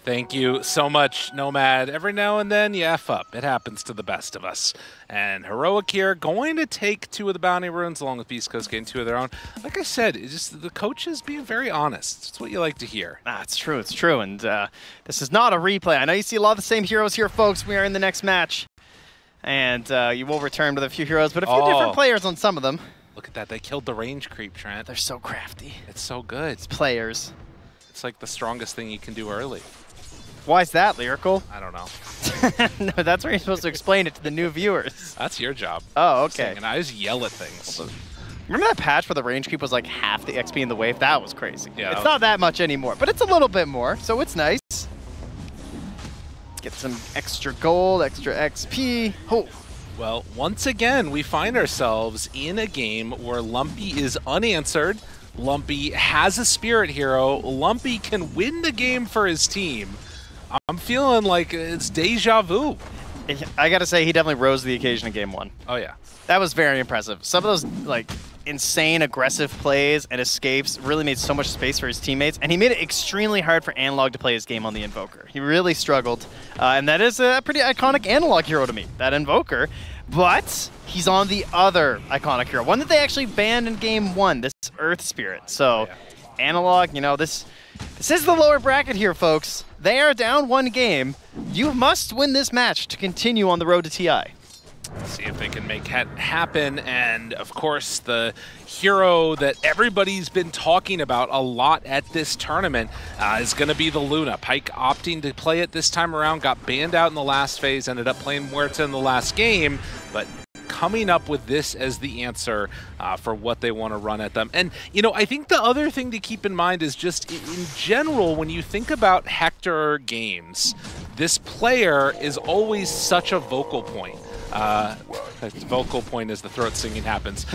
Thank you so much, Nomad. Every now and then you F up. It happens to the best of us. And Heroic here going to take 2 of the bounty runes along with Beast Coast getting 2 of their own. Like I said, it's just the coaches being very honest. It's what you like to hear. It's true. It's true. And this is not a replay. I know you see a lot of the same heroes here, folks. We are in the next match. And you will return with a few heroes, but a few different players on some of them. Look at that. They killed the range creep, Trent. They're so crafty. It's so good. It's players. It's like the strongest thing you can do early. Why is that, Lyrical? I don't know. No, that's where you're supposed to explain it to the new viewers. That's your job. Oh, okay. And I just yell at things. Remember that patch where the range creep was like half the XP in the wave? That was crazy. Yeah. It's not that much anymore, but it's a little bit more, so it's nice. Get some extra gold, extra XP. Oh. Well, once again, we find ourselves in a game where Lumpy is unanswered. Lumpy has a spirit hero. Lumpy can win the game for his team. I'm feeling like it's deja vu. I gotta say, he definitely rose to the occasion in game 1. Oh, yeah. That was very impressive. Some of those like insane aggressive plays and escapes really made so much space for his teammates, and he made it extremely hard for Analog to play his game on the Invoker. He really struggled, and that is a pretty iconic Analog hero to me, that Invoker. But he's on the other iconic hero, one that they actually banned in game 1, this Earth Spirit. So Analog, you know, this is the lower bracket here, folks. They are down 1 game. You must win this match to continue on the road to TI. See if they can make it happen. And of course, the hero that everybody's been talking about a lot at this tournament is going to be the Luna. Pyke opting to play it this time around, got banned out in the last phase, ended up playing Muerta in the last game, but coming up with this as the answer for what they want to run at them. And, you know, I think the other thing to keep in mind is just in general, when you think about Hector games, this player is always such a vocal point. Vocal point as the throat singing happens.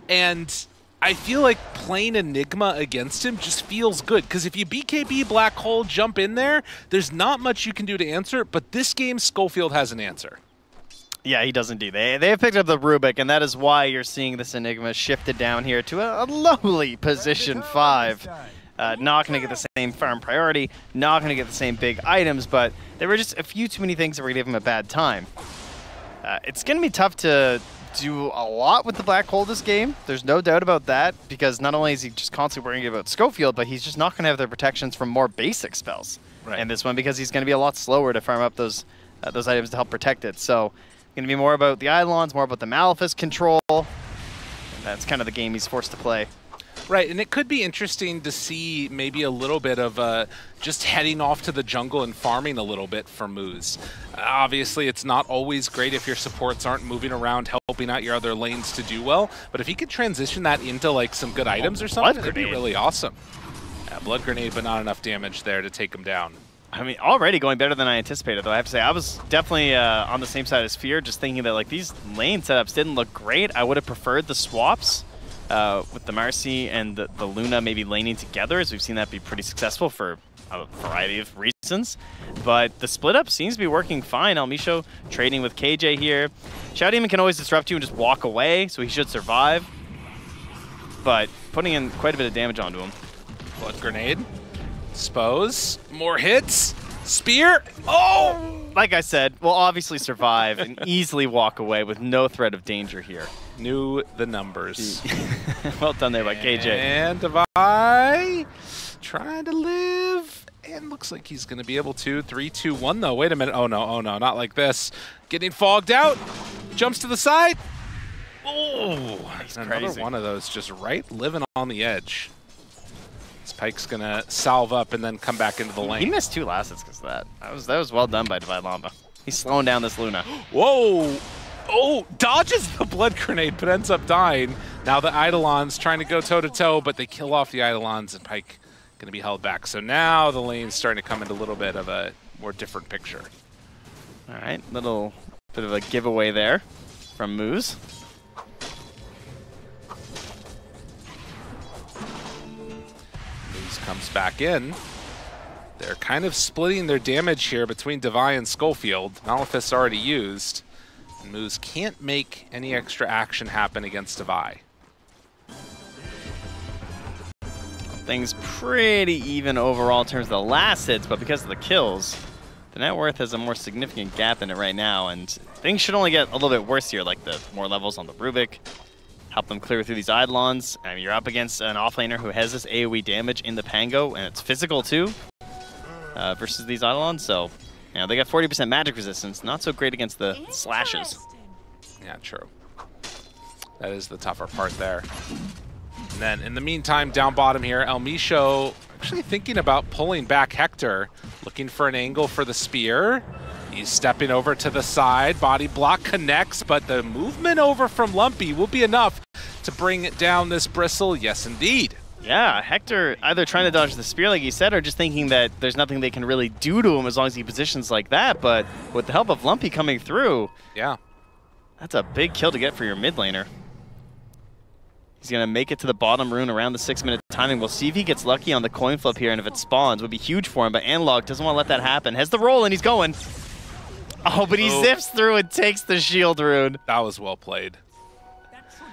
And I feel like playing Enigma against him just feels good, because if you BKB Black Hole, jump in there, there's not much you can do to answer it, but this game, Schofield has an answer. Yeah, he does indeed. They have picked up the Rubik, and that is why you're seeing this Enigma shifted down here to a lowly position 5. Not going to get the same farm priority, not going to get the same big items, but there were just a few too many things that were going to give him a bad time. It's going to be tough to do a lot with the Black Hole this game. There's no doubt about that, because not only is he just constantly worrying about Schofield, but he's just not going to have the protections from more basic spells in this one, because he's going to be a lot slower to farm up those items to help protect it. So going to be more about the Eidolons, more about the Malefice control. And that's kind of the game he's forced to play. Right, and it could be interesting to see maybe a little bit of just heading off to the jungle and farming a little bit for Moose. Obviously, it's not always great if your supports aren't moving around, helping out your other lanes to do well, but if he could transition that into like some good items or something, it'd be really awesome. Yeah, Blood Grenade, but not enough damage there to take him down. I mean, already going better than I anticipated, though. I have to say, I was definitely on the same side as Fear, just thinking that like these lane setups didn't look great. I would have preferred the swaps with the Marcy and the Luna maybe laning together, as we've seen that be pretty successful for a variety of reasons. But the split up seems to be working fine. Almisho trading with KJ here. Shadow Demon can always disrupt you and just walk away, so he should survive. But putting in quite a bit of damage onto him. Blood Grenade. Expose. More hits. Spear. Oh! Like I said, we'll obviously survive and easily walk away with no threat of danger here. Knew the numbers. Well done there by KJ. And Devi trying to live. And looks like he's going to be able to. 3, 2, 1 though. Wait a minute. Oh no, not like this. Getting fogged out. Jumps to the side. Oh, another crazy. One of those just right living on the edge. Pyke's gonna salve up and then come back into the lane. He missed 2 last hits because of that. That was well done by Divide Lamba. He's slowing down this Luna. Whoa! Oh, dodges the Blood Grenade but ends up dying. Now the Eidolons trying to go toe-to-toe, but they kill off the Eidolons and Pyke gonna be held back. So now the lane's starting to come into a little bit of a more different picture. All right, little bit of a giveaway there from Moose. Comes back in. They're kind of splitting their damage here between Devi and Schofield. Malefice already used. And Moose can't make any extra action happen against Devi. Things pretty even overall in terms of the last hits, but because of the kills, the net worth has a more significant gap in it right now, and things should only get a little bit worse here, like the more levels on the Rubik, help them clear through these Eidolons. I mean, you're up against an offlaner who has this AoE damage in the Pango, and it's physical too, versus these Eidolons, so you know, they got 40% magic resistance, not so great against the slashes. Yeah, true. That is the tougher part there. And then in the meantime, down bottom here, El Micho actually thinking about pulling back Hector, looking for an angle for the spear. He's stepping over to the side, body block connects, but the movement over from Lumpy will be enough to bring it down this Bristle. Yes, indeed. Yeah, Hector either trying to dodge the spear like he said, or just thinking that there's nothing they can really do to him as long as he positions like that, but with the help of Lumpy coming through, yeah, that's a big kill to get for your mid laner. He's going to make it to the bottom rune around the 6-minute timing. We'll see if he gets lucky on the coin flip here, and if it spawns, would be huge for him, but Analog doesn't want to let that happen. Has the roll, and he's going. Oh, but he zips through and takes the shield rune. That was well played.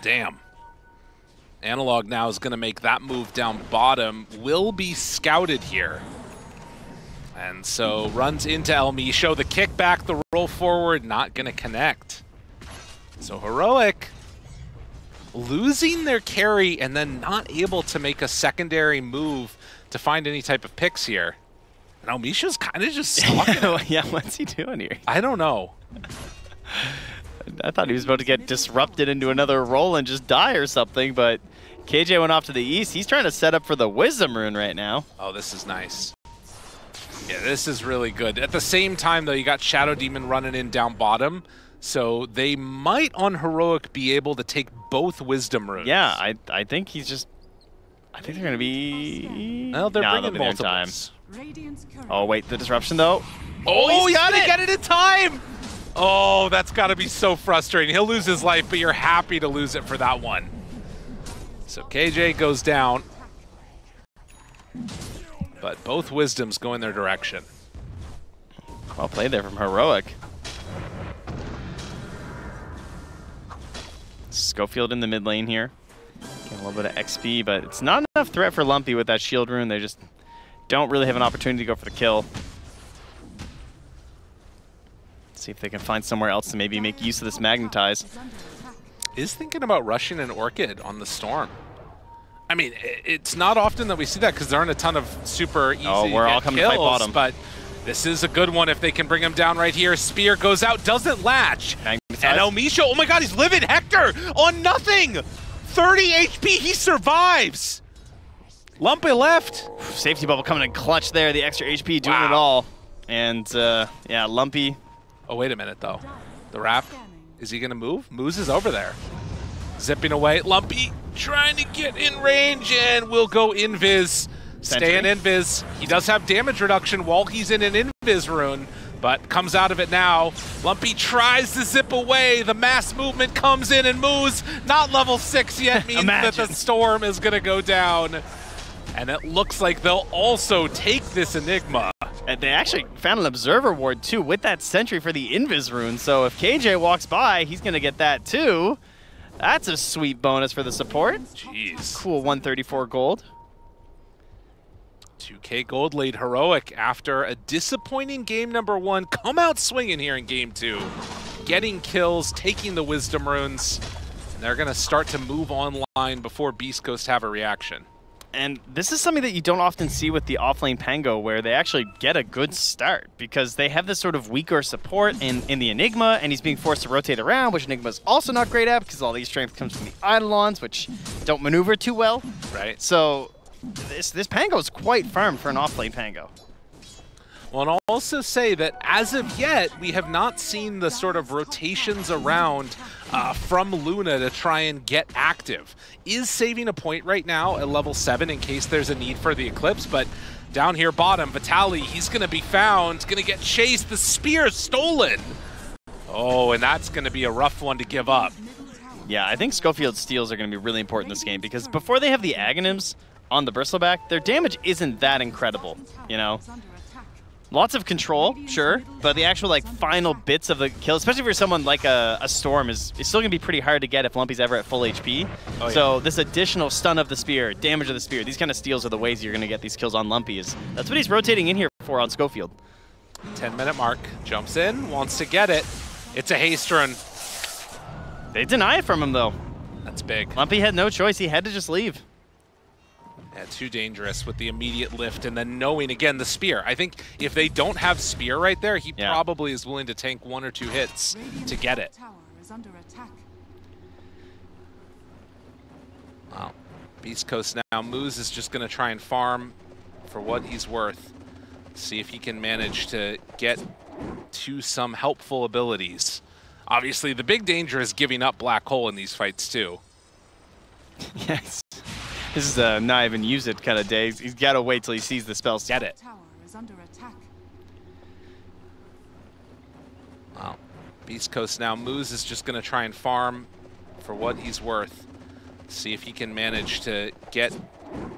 Damn. Analog now is going to make that move down bottom. Will be scouted here. And so runs into El Micho. The kickback, the roll forward, not going to connect. So Heroic losing their carry and then not able to make a secondary move to find any type of picks here. And El Micho's kind of just stalking. Yeah, what's he doing here? I don't know. I thought he was about to get disrupted into another roll and just die or something, but KJ went off to the east. He's trying to set up for the Wisdom Rune right now. Oh, this is nice. Yeah, this is really good. At the same time, though, you got Shadow Demon running in down bottom, so they might, on Heroic, be able to take both Wisdom Runes. Yeah, I think he's just... I think they're going to be... Well, they're bringing multiples. Oh, wait, the disruption, though. Oh, he's going to get it in time! Oh, that's got to be so frustrating. He'll lose his life, but you're happy to lose it for that one. So KJ goes down. But both Wisdoms go in their direction. Well played there from Heroic. Schofield in the mid lane here. Getting a little bit of XP, but it's not enough threat for Lumpy with that shield rune. They just don't really have an opportunity to go for the kill. See if they can find somewhere else to maybe make use of this Magnetize. Is thinking about rushing an Orchid on the Storm. I mean, it's not often that we see that because there aren't a ton of super easy we're all coming to fight bottom. But this is a good one if they can bring him down right here. Spear goes out, doesn't latch. Magnetize. And El Micho, oh my god, he's living. Hector on nothing. 30 HP, he survives. Lumpy left. Safety bubble coming in clutch there. The extra HP doing it all. And yeah, Lumpy. Oh, wait a minute though. The wrap, is he gonna move? Moose is over there. Zipping away, Lumpy trying to get in range and will go invis. Stay in invis. He does have damage reduction while he's in an invis rune, but comes out of it now. Lumpy tries to zip away. The mass movement comes in and moves. Not level 6 yet, means that the Storm is gonna go down. And it looks like they'll also take this Enigma. And they actually found an Observer Ward too with that Sentry for the Invis rune. So if KJ walks by, he's gonna get that too. That's a sweet bonus for the support. Jeez. Cool 134 gold. 2K gold lead Heroic after a disappointing game number 1. Come out swinging here in game 2. Getting kills, taking the Wisdom Runes. And they're going to start to move online before Beast Coast have a reaction. And this is something that you don't often see with the offlane Pango, where they actually get a good start because they have this sort of weaker support in the Enigma, and he's being forced to rotate around, which Enigma's also not great at because all these strength comes from the Eidolons, which don't maneuver too well. Right. So this Pango is quite firm for an offlane Pango. Well, and I'll also say that as of yet, we have not seen the sort of rotations around from Luna to try and get active. Is saving a point right now at level 7 in case there's a need for the Eclipse, but down here bottom, Vitaly, he's going to be found, going to get chased, the spear stolen. Oh, and that's going to be a rough one to give up. Yeah, I think Schofield steals are going to be really important in this game because before they have the Aghanims on the Bristleback, their damage isn't that incredible, you know? Lots of control, sure, but the actual like final bits of the kill, especially for someone like a Storm, is still gonna be pretty hard to get if Lumpy's ever at full HP. Oh, yeah. So this additional stun of the spear, damage of the spear, these kind of steals are the ways you're gonna get these kills on Lumpy. That's what he's rotating in here for on Schofield. 10-minute mark, jumps in, wants to get it. It's a haste run. They deny it from him though. That's big. Lumpy had no choice, he had to just leave. Yeah, too dangerous with the immediate lift and then knowing, again, the spear. I think if they don't have spear right there, he probably is willing to tank 1 or 2 hits to get it. Wow. Beast Coast now. Moose is just going to try and farm for what he's worth. See if he can manage to get to some helpful abilities. Obviously, the big danger is giving up Black Hole in these fights, too. Yes. This is a not even use it kind of day. He's got to wait till he sees the spells. Get it. Wow. Beast Coast now. Moose is just going to try and farm for what he's worth. See if he can manage to get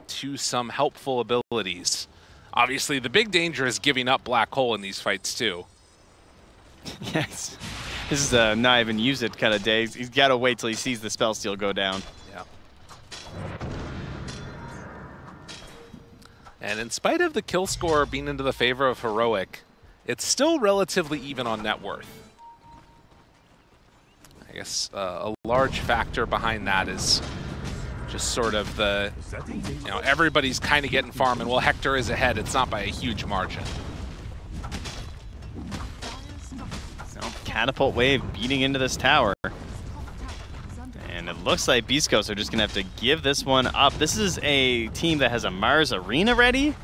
to some helpful abilities. Obviously, the big danger is giving up Black Hole in these fights, too. Yes. This is a not even use it kind of day. He's got to wait till he sees the spell steal go down. Yeah. And in spite of the kill score being into the favor of Heroic, it's still relatively even on net worth. I guess a large factor behind that is just sort of the, you know, everybody's kind of getting farm, and while Hector is ahead, it's not by a huge margin. So, catapult wave beating into this tower. And it looks like Beast Coast are just going to have to give this one up. This is a team that has a Mars Arena ready.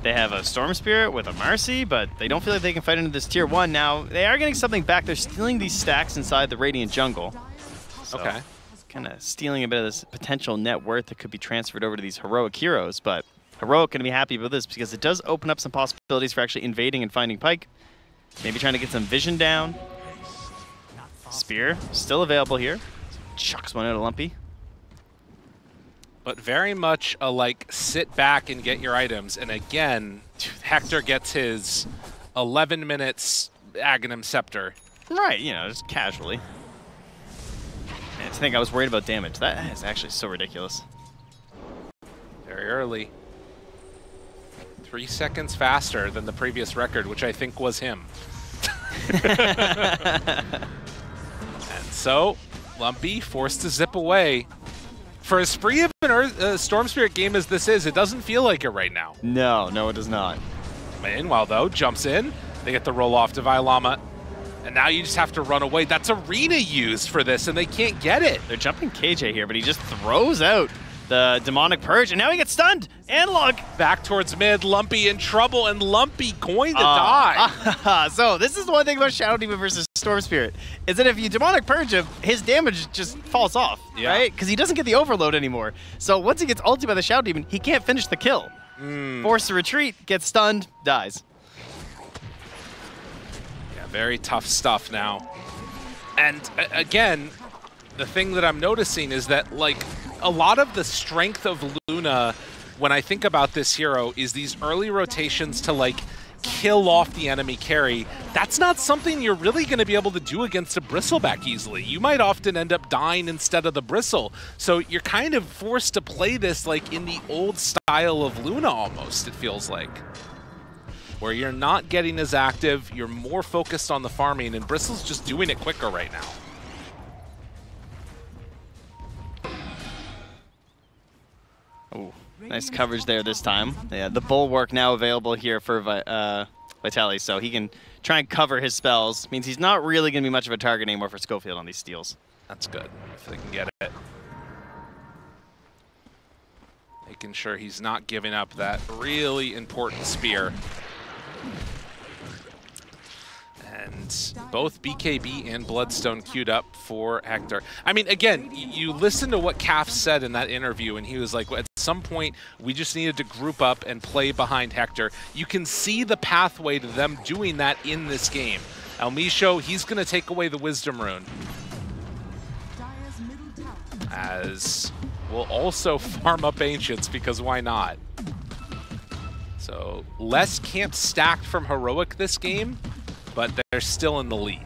They have a Storm Spirit with a Marcy, but they don't feel like they can fight into this Tier 1. Now, they are getting something back. They're stealing these stacks inside the Radiant Jungle. So, okay. Kind of stealing a bit of this potential net worth that could be transferred over to these Heroic heroes. But Heroic going to be happy with this because it does open up some possibilities for actually invading and finding Pyke. Maybe trying to get some vision down. Spear still available here. Chucks one out of Lumpy. But very much a, like, sit back and get your items. And again, Hector gets his 11 minutes Aghanim Scepter. Right, you know, just casually. Man, to think I was worried about damage. That is actually so ridiculous. Very early. 3 seconds faster than the previous record, which I think was him. And so, Lumpy forced to zip away. For as free of a Storm Spirit game as this is, it doesn't feel like it right now. No, it does not. Meanwhile, though, jumps in. They get the roll off to Violama. And now you just have to run away. That's Arena used for this, and they can't get it. They're jumping KJ here, but he just throws out the Demonic Purge, and now he gets stunned. Analog. Back towards mid, Lumpy in trouble, and Lumpy going to die. So this is the one thing about Shadow Demon versus Storm Spirit, is that if you Demonic Purge him, his damage just falls off, right? Because he doesn't get the overload anymore. So once he gets ulted by the Shadow Demon, he can't finish the kill. Forced to retreat, gets stunned, dies. Yeah, very tough stuff now. And again, the thing that I'm noticing is that, like, a lot of the strength of Luna, when I think about this hero, is these early rotations to, like, kill off the enemy carry. That's not something you're really going to be able to do against a Bristleback easily. You might often end up dying instead of the Bristle. So you're kind of forced to play this like in the old style of Luna almost, it feels like. Where you're not getting as active, you're more focused on the farming, and Bristle's just doing it quicker right now. Oh, nice coverage there this time. Yeah, the Bulwark now available here for Vitaly, so he can try and cover his spells. Means he's not really going to be much of a target anymore for Schofield on these steals. That's good, if they can get it. Making sure he's not giving up that really important spear. And both BKB and Bloodstone queued up for Hector. I mean, again, you listen to what Calf said in that interview, and he was like, at some point, we just needed to group up and play behind Hector. You can see the pathway to them doing that in this game. Almisho, he's going to take away the Wisdom Rune. As we'll also farm up Ancients, because why not? So less camp stacked from Heroic this game, but they're still in the lead.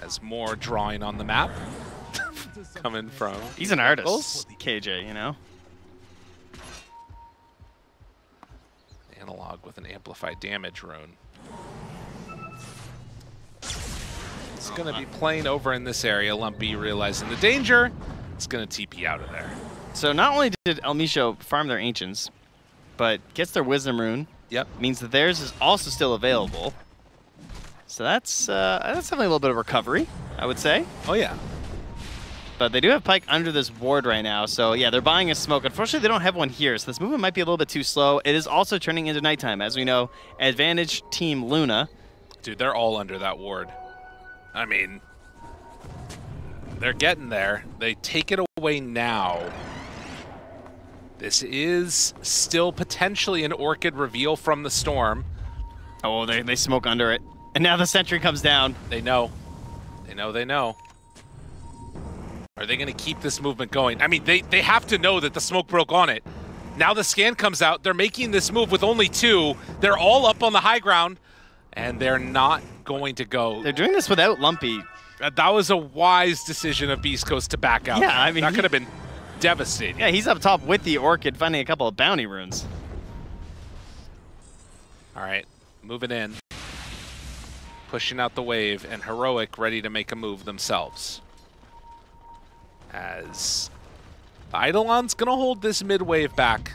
As more drawing on the map coming from... He's an artist, KJ, you know? Analog with an amplified damage rune. It's going to be playing over in this area. Lumpy realizing the danger. It's going to TP out of there. So not only did El Micho farm their Ancients, but gets their Wisdom rune. Yep. Means that theirs is also still available. So that's definitely a little bit of recovery, I would say. Oh, yeah. But they do have Pyke under this ward right now, so yeah, they're buying a smoke. Unfortunately, they don't have one here, so this movement might be a little bit too slow. It is also turning into nighttime, as we know. Advantage Team Luna. Dude, they're all under that ward. I mean, they're getting there. They take it away now. This is still potentially an Orchid reveal from the Storm. Oh, they smoke under it. And now the sentry comes down. They know. They know. Are they going to keep this movement going? I mean, they have to know that the smoke broke on it. Now the scan comes out. They're making this move with only 2. They're all up on the high ground, and they're not going to go. They're doing this without Lumpy. That was a wise decision of Beast Coast to back out. Yeah, I mean, that could have been devastating. Yeah, he's up top with the Orchid, finding a couple of bounty runes. All right, moving in. Pushing out the wave, and Heroic ready to make a move themselves. As Eidolon's gonna hold this mid wave back.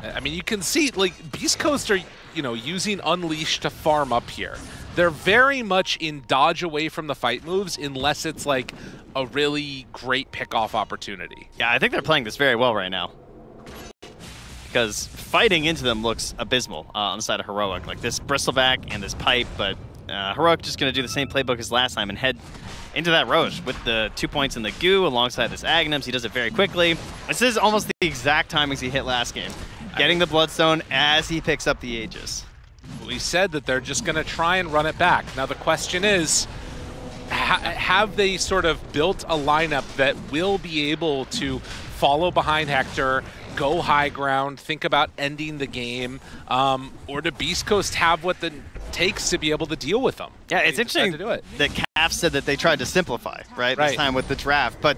I mean, you can see, like, Beast Coast are, you know, using Unleash to farm up here. They're very much in dodge away from the fight moves unless it's like a really great pickoff opportunity. Yeah, I think they're playing this very well right now. Because fighting into them looks abysmal on the side of Heroic. Like this Bristleback and this Pipe, but Heroic just going to do the same playbook as last time and head into that Roche with the 2 points in the goo alongside this Aghanims. He does it very quickly. This is almost the exact timings he hit last game. Getting the Bloodstone as he picks up the Aegis. We said that they're just going to try and run it back. Now the question is, have they sort of built a lineup that will be able to follow behind Hector, go high ground, think about ending the game, or do Beast Coast have what it takes to be able to deal with them? Yeah, it's interesting that CAF said that they tried to simplify, right, this time with the draft, but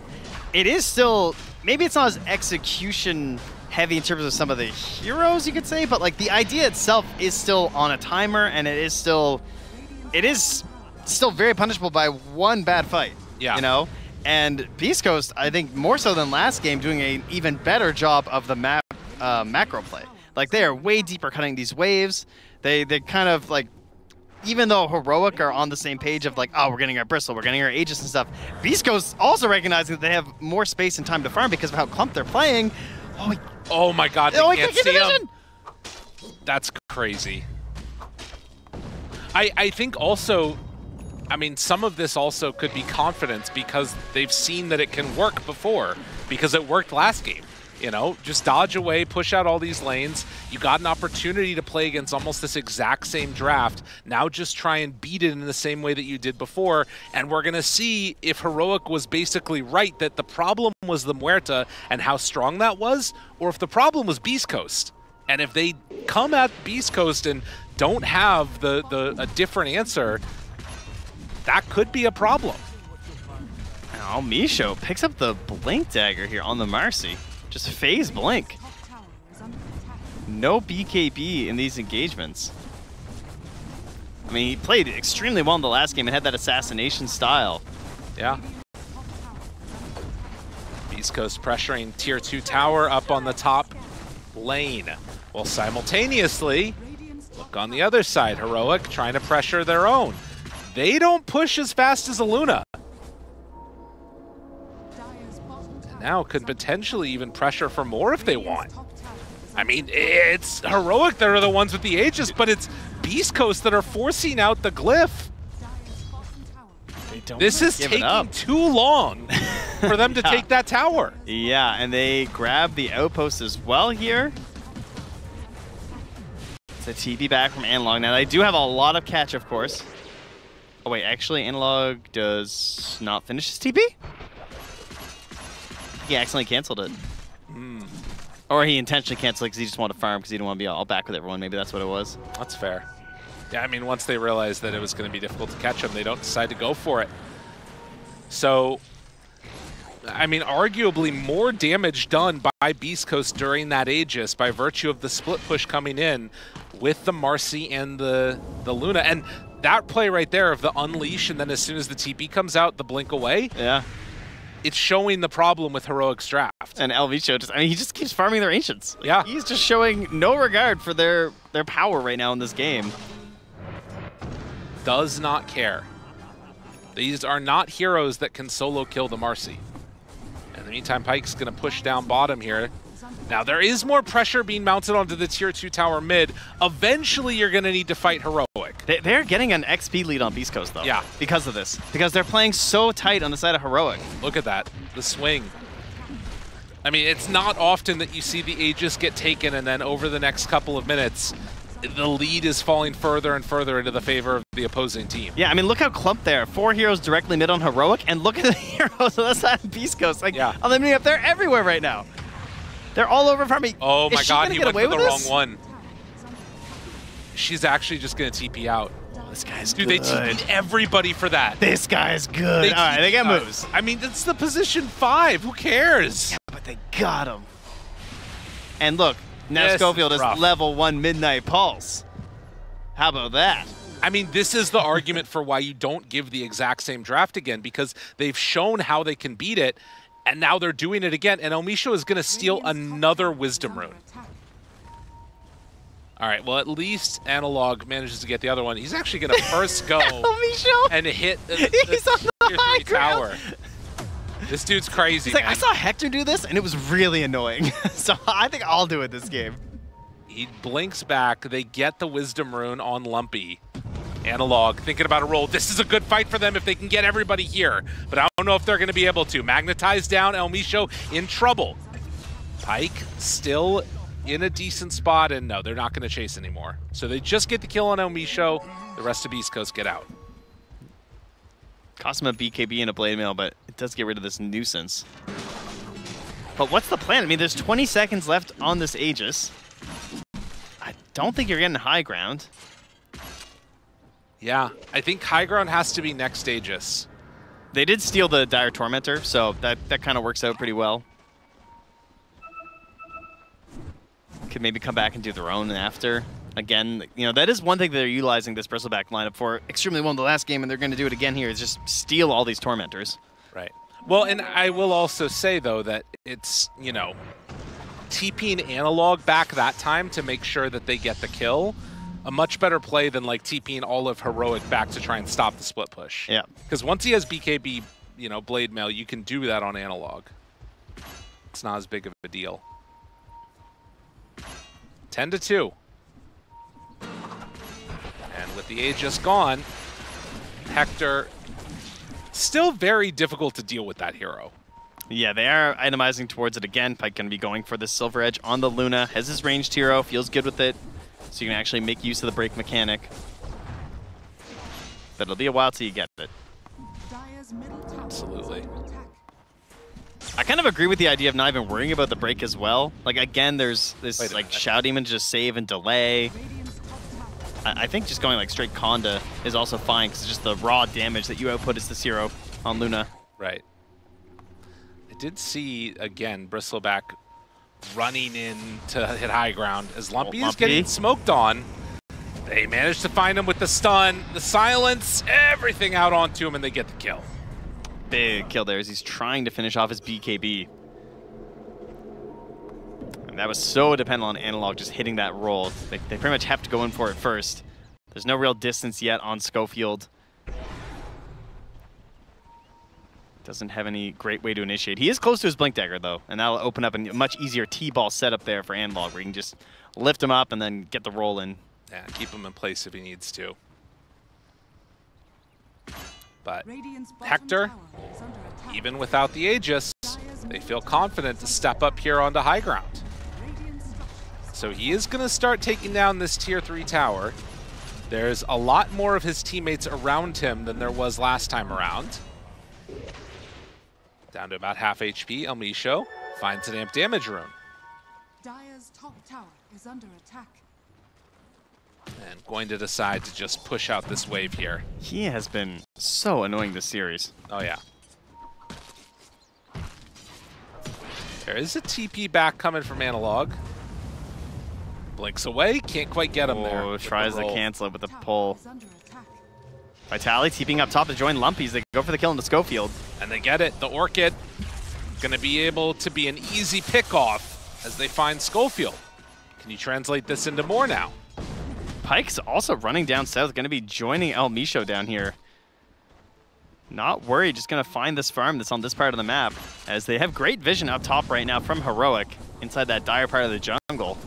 it is still, maybe it's not as execution heavy in terms of some of the heroes, you could say, but like the idea itself is still on a timer, and it is still very punishable by one bad fight, you know? And Beast Coast, I think more so than last game, doing an even better job of the macro play. Like they are way deeper cutting these waves. They kind of like, even though Heroic are on the same page of like, oh, we're getting our Bristle, we're getting our Aegis and stuff, Beast Coast also recognizing that they have more space and time to farm because of how clumped they're playing. Oh my god, they can't see him. That's crazy. I think also, I mean, some of this also could be confidence because they've seen that it can work before, because it worked last game. You know, just dodge away, push out all these lanes. You got an opportunity to play against almost this exact same draft. Now just try and beat it in the same way that you did before. And we're going to see if Heroic was basically right, that the problem was the Muerta and how strong that was, or if the problem was Beast Coast. And if they come at Beast Coast and don't have a different answer, that could be a problem. Oh, Micho picks up the Blink Dagger here on the Marcy. Just phase blink. No BKB in these engagements. I mean, he played extremely well in the last game and had that assassination style. Yeah. Beast Coast pressuring tier 2 tower up on the top lane. While simultaneously, look on the other side, Heroic trying to pressure their own. They don't push as fast as a Luna. Now could potentially even pressure for more if they want. I mean, it's Heroic that are the ones with the Aegis, but it's Beast Coast that are forcing out the glyph. This is taking too long for them to take that tower. Yeah, and they grab the outpost as well here. It's a TP back from Analog. Now, they do have a lot of catch, of course. Oh, wait, actually, Analog does not finish his TP? He accidentally canceled it. Or he intentionally canceled because he just wanted to farm because he didn't want to be all back with everyone. Maybe that's what it was. That's fair. Yeah, I mean, once they realized that it was going to be difficult to catch him, they don't decide to go for it. So, I mean, arguably more damage done by Beast Coast during that Aegis by virtue of the split push coming in with the Marcy and the Luna. And that play right there of the unleash, and then as soon as the TP comes out, the blink away. Yeah. It's showing the problem with Heroic's draft. And Elviso just, I mean, he just keeps farming their Ancients. Like, yeah. He's just showing no regard for their power right now in this game. Does not care. These are not heroes that can solo kill the Marcy. In the meantime, Pyke's going to push down bottom here. Now, there is more pressure being mounted onto the tier 2 tower mid. Eventually, you're going to need to fight Heroic. They're getting an XP lead on Beast Coast, though. Yeah. Because of this. Because they're playing so tight on the side of Heroic. Look at that. The swing. I mean, it's not often that you see the Aegis get taken and then over the next couple of minutes, the lead is falling further and further into the favor of the opposing team. Yeah, I mean, look how clumped there. 4 heroes directly mid on Heroic, and look at the heroes on the side of Beast Coast. Like, yeah. On the mini up, they're everywhere right now. They're all over farming. Oh my god, he went for the wrong this? one. She's actually just going to TP out. This guy's Dude, good. they TP'd everybody for that. This guy's good. All right, they get moves. I mean, it's the position 5. Who cares? Yeah, but they got him. And look, now This Schofield is is level 1 Midnight Pulse. How about that? I mean, this is the argument for why you don't give the exact same draft again, because they've shown how they can beat it, and now they're doing it again, and Elmisho is going to steal another Wisdom Rune. All right, well, at least Analog manages to get the other one. He's actually going to first go and hit the He's on the tier high 3 ground. tower. This dude's crazy, He's like, man. I saw Hector do this, and it was really annoying. So I think I'll do it this game. He blinks back. They get the Wisdom Rune on Lumpy. Analog thinking about a roll. This is a good fight for them if they can get everybody here, but I don't know if they're going to be able to. Magnetize down, Elmisho in trouble. Pyke still in a decent spot, and no, they're not going to chase anymore. So they just get the kill on Elmisho. The rest of Beast Coast get out. Cost him a BKB and a Blade Mail, but it does get rid of this nuisance. But what's the plan? I mean, there's 20 seconds left on this Aegis. I don't think you're getting high ground. Yeah, I think high ground has to be next Aegis. They did steal the Dire Tormentor, so that kind of works out pretty well. Could maybe come back and do their own after. Again, you know, that is one thing that they're utilizing this Bristleback lineup for extremely well in the last game, and they're going to do it again here, is just steal all these Tormentors. Right. Well, and I will also say, though, that it's, you know, TPing Analog back that time to make sure that they get the kill, a much better play than, like, TPing all of Heroic back to try and stop the split push. Yeah. Because once he has BKB, you know, Blade Mail, you can do that on Analog. It's not as big of a deal. 10-2. And with the Aegis gone, Hector, still very difficult to deal with that hero. Yeah, they are itemizing towards it again. Pyke going to be going for the Silver Edge on the Luna. Has his ranged hero, feels good with it. So you can actually make use of the break mechanic. But it'll be a while till you get it. Absolutely. I kind of agree with the idea of not even worrying about the break as well. Like, again, there's this, like, Shadow Demon just save and delay. I think just going, like, straight Conda is also fine, because it's just the raw damage that you output as this hero on Luna. Right. I did see, again, Bristleback running in to hit high ground as Lumpy is getting smoked on. They managed to find him with the stun, the silence, everything out onto him, and they get the kill. Big kill there as he's trying to finish off his BKB. And that was so dependent on Analog just hitting that roll. They pretty much have to go in for it first. There's no real distance yet on Schofield. Doesn't have any great way to initiate. He is close to his Blink Dagger, though, and that'll open up a much easier T-ball setup there for Analog, where you can just lift him up and then get the roll in. Yeah, keep him in place if he needs to. But Hector, even without the Aegis, they feel confident to step up here onto high ground. So he is going to start taking down this tier 3 tower. There's a lot more of his teammates around him than there was last time around. Down to about half HP, Elmisho finds an amp damage rune. tower is under attack. And going to decide to just push out this wave here. He has been so annoying this series. Oh, yeah. There is a TP back coming from Analog. Blinks away, can't quite get him there. Oh, tries to cancel it with the pull. Is under attack. Vitaly TPing up top to join Lumpies. They go for the kill into Schofield. And they get it. The Orchid going to be able to be an easy pickoff as they find Schofield. Can you translate this into more now? Pike's also running down south, going to be joining El Micho down here. Not worried, just going to find this farm that's on this part of the map, as they have great vision up top right now from Heroic inside that dire part of the jungle.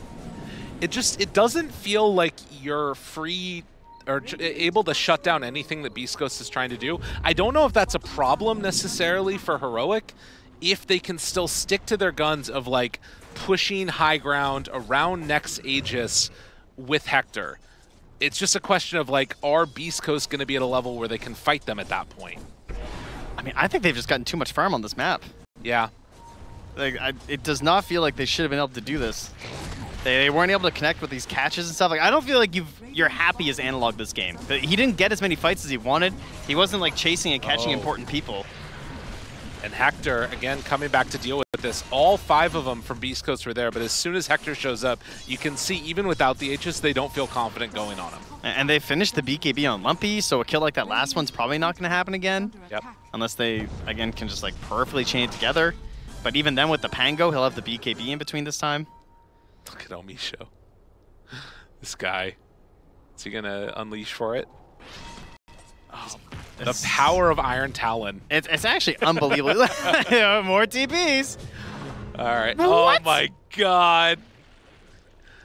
It doesn't feel like you're free or able to shut down anything that beastcoast is trying to do. I don't know if that's a problem necessarily for Heroic, if they can still stick to their guns of like pushing high ground around next Aegis with Hector. It's just a question of like, are beastcoast going to be at a level where they can fight them at that point? I mean, I think they've just gotten too much farm on this map. Yeah. Like, it does not feel like they should have been able to do this. They weren't able to connect with these catches and stuff. Like, I don't feel like you're happy as Analog this game. But he didn't get as many fights as he wanted. He wasn't like chasing and catching important people. And Hector, again, coming back to deal with this. All 5 of them from Beast Coast were there, but as soon as Hector shows up, you can see even without the H's, they don't feel confident going on him. And they finished the BKB on Lumpy, so a kill like that last one's probably not going to happen again. Yep. Unless they, again, can just like perfectly chain it together. But even then with the Pango, he'll have the BKB in between this time. Look at Omisho. This guy. Is he going to unleash for it? Oh, the power of Iron Talon. It's actually unbelievable. More TPs. All right. What? Oh my god.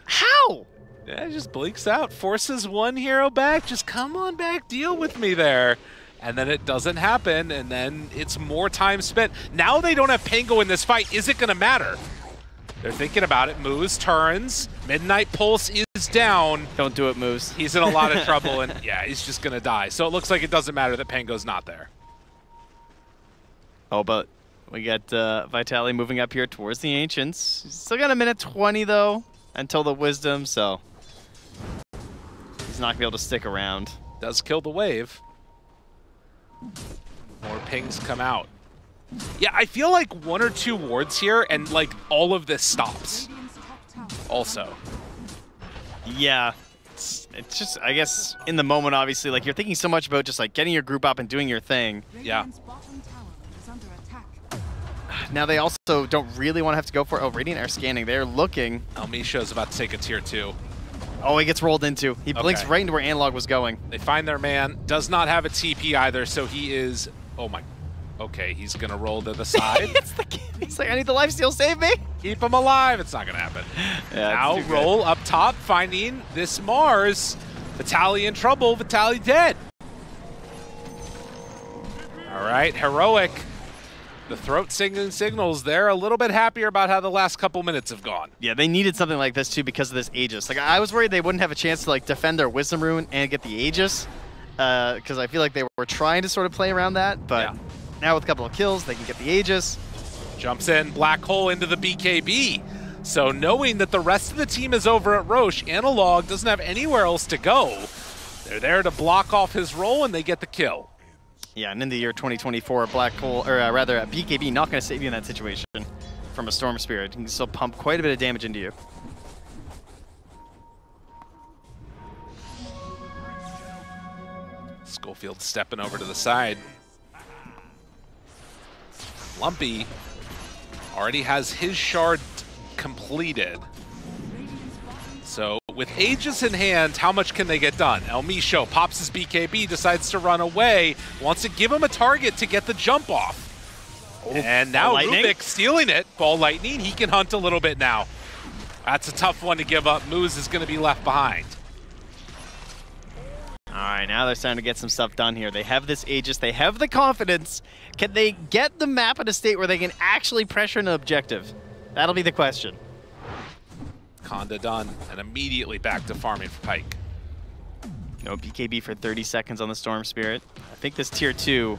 How? Yeah, it just blinks out. Forces one hero back. Just come on back. Deal with me there. And then it doesn't happen. And then it's more time spent. Now they don't have Pango in this fight. Is it going to matter? They're thinking about it. Moose turns. Midnight Pulse is down. Don't do it, Moose. He's in a lot of trouble, and yeah, he's just going to die. So it looks like it doesn't matter that Pango's not there. Oh, but we got Vitaly moving up here towards the Ancients. Still got a minute 20, though, until the Wisdom, so he's not going to be able to stick around. Does kill the wave. More pings come out. Yeah, I feel like 1 or 2 wards here, and like all of this stops. Also. Yeah, it's just, I guess, in the moment, obviously, like you're thinking so much about just like getting your group up and doing your thing. Yeah. Now they also don't really want to have to go for it. Radiant are scanning. They're looking. Misho's about to take a tier 2. Oh, he gets rolled into. He blinks right into where Analog was going. They find their man. Does not have a TP either, so he is... Oh my... Okay, he's going to roll to the side. He's like, I need the lifesteal, save me. Keep him alive. It's not going to happen. Yeah, now roll up top, finding this Mars. Vitaly in trouble. Vitaly dead. All right, Heroic. The throat singing signals, they're a little bit happier about how the last couple minutes have gone. Yeah, they needed something like this too because of this Aegis. Like I was worried they wouldn't have a chance to like defend their Wisdom Rune and get the Aegis, because I feel like they were trying to sort of play around that. But now with a couple of kills, they can get the Aegis. Jumps in, black hole into the BKB. So knowing that the rest of the team is over at Roche, Analog doesn't have anywhere else to go. They're there to block off his roll, and they get the kill. Yeah, and in the year 2024, Black Hole, or rather, a BKB not going to save you in that situation from a Storm Spirit. You can still pump quite a bit of damage into you. Schofield stepping over to the side. Lumpy already has his shard completed. So with Aegis in hand, how much can they get done? El Micho pops his BKB, decides to run away, wants to give him a target to get the jump off. Oh, and now Rubik stealing it. Ball Lightning, he can hunt a little bit now. That's a tough one to give up. Moose is going to be left behind. All right, now they're starting to get some stuff done here. They have this Aegis, they have the confidence. Can they get the map in a state where they can actually pressure an objective? That'll be the question. Conda done, and immediately back to farming for Pike. No BKB for 30 seconds on the Storm Spirit. I think this tier 2,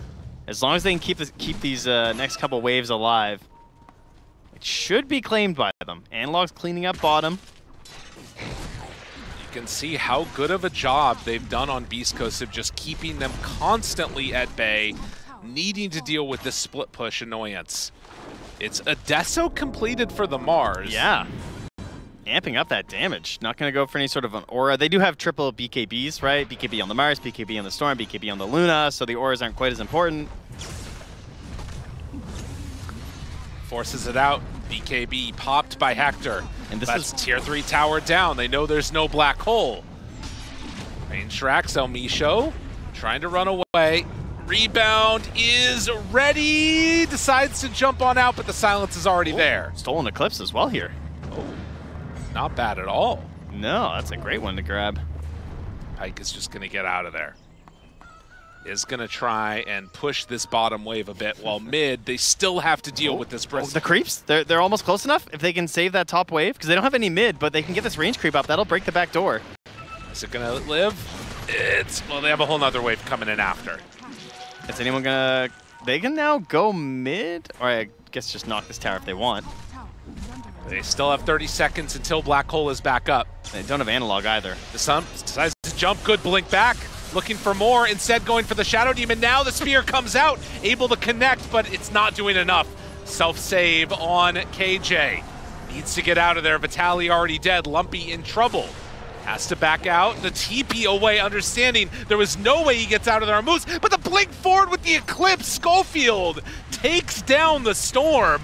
as long as they can keep these next couple waves alive, it should be claimed by them. Analog's cleaning up bottom. can see how good of a job they've done on Beast Coast of just keeping them constantly at bay, needing to deal with this split push annoyance. It's a Deso completed for the Mars. Yeah. Amping up that damage. Not going to go for any sort of an aura. They do have triple BKBs, right? BKB on the Mars, BKB on the Storm, BKB on the Luna, so the auras aren't quite as important. Forces it out. BKB popped by Hector. And this That's is tier 3 tower down. They know there's no black hole. Range Rax, El Misho trying to run away. Rebound is ready. Decides to jump on out, but the silence is already there. Stolen Eclipse as well here. Oh, not bad at all. No, that's a great one to grab. Pyke is just going to get out of there. Is going to try and push this bottom wave a bit, while mid, they still have to deal with this Bristle. The creeps, they're almost close enough if they can save that top wave, because they don't have any mid, but they can get this range creep up. That'll break the back door. Is it going to live? Well, they have a whole nother wave coming in after. Is anyone going to... They can now go mid? Or I guess just knock this tower if they want. They still have 30 seconds until Black Hole is back up. They don't have analog either. The Sun decides to jump, good blink back. Looking for more, instead going for the Shadow Demon. Now the spear comes out, able to connect, but it's not doing enough. Self-save on KJ. Needs to get out of there. Vitali already dead. Lumpy in trouble. Has to back out. The TP away, understanding there was no way he gets out of there on moves, but the blink forward with the Eclipse. Schofield takes down the Storm.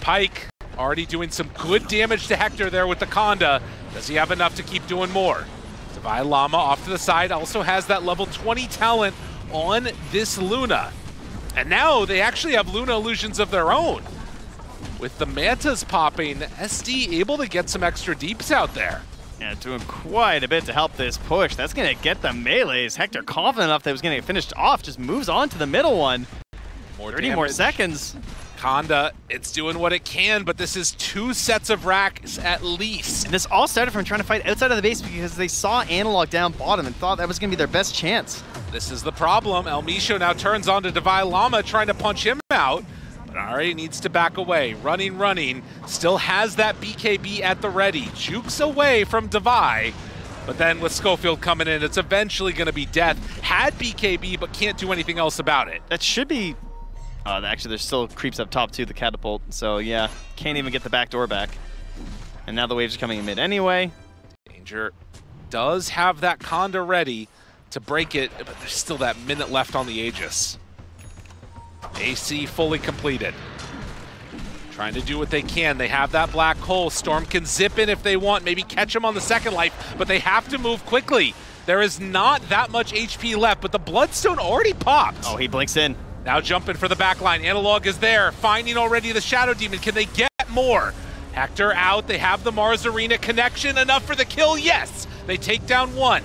Pyke already doing some good damage to Hector there with the Conda. Does he have enough to keep doing more? Divine Llama off to the side also has that level 20 talent on this Luna. And now they actually have Luna illusions of their own. With the Mantas popping, SD able to get some extra deeps out there. Yeah, doing quite a bit to help this push. That's going to get the melees. Hector confident enough that he was going to get finished off, just moves on to the middle one. 30 more seconds. Conda, it's doing what it can, but this is 2 sets of racks at least. And this all started from trying to fight outside of the base because they saw analog down bottom and thought that was going to be their best chance. This is the problem. El Misho now turns on to Divine Llama, trying to punch him out, but already needs to back away. Running, still has that BKB at the ready. Jukes away from Devi, but then with Schofield coming in, it's eventually going to be death. Had BKB, but can't do anything else about it. That should be... actually, there's still creeps up top too, the catapult. So yeah, can't even get the back door back. And now the waves are coming in mid anyway. Danger does have that Conda ready to break it, but there's still that minute left on the Aegis. AC fully completed. Trying to do what they can. They have that black hole. Storm can zip in if they want, maybe catch him on the second life, but they have to move quickly. There is not that much HP left, but the Bloodstone already popped. Oh, he blinks in. Now jumping for the backline. Analog is there, finding already the Shadow Demon. Can they get more? Hector out. They have the Mars Arena connection. Enough for the kill? Yes. They take down one.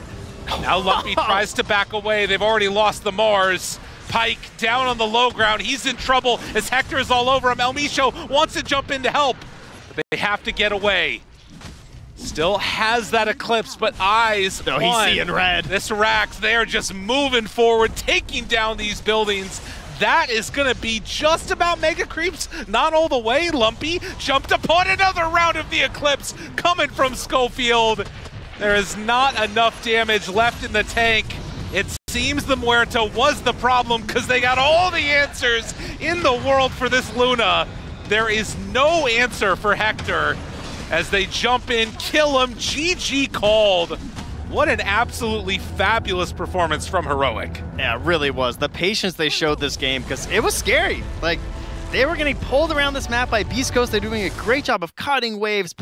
Now Lumpy tries to back away. They've already lost the Mars. Pyke down on the low ground. He's in trouble as Hector is all over him. El Misho wants to jump in to help, but they have to get away. Still has that Eclipse, but eyes on. He's seeing red. This Rax, they're just moving forward, taking down these buildings. That is going to be just about Mega Creeps. Not all the way. Lumpy jumped upon another round of the Eclipse coming from Schofield. There is not enough damage left in the tank. It seems the Muerta was the problem because they got all the answers in the world for this Luna. There is no answer for Hector as they jump in, kill him. GG called. What an absolutely fabulous performance from Heroic. Yeah, it really was. The patience they showed this game, because it was scary. Like, they were getting pulled around this map by Beast Coast. They're doing a great job of cutting waves,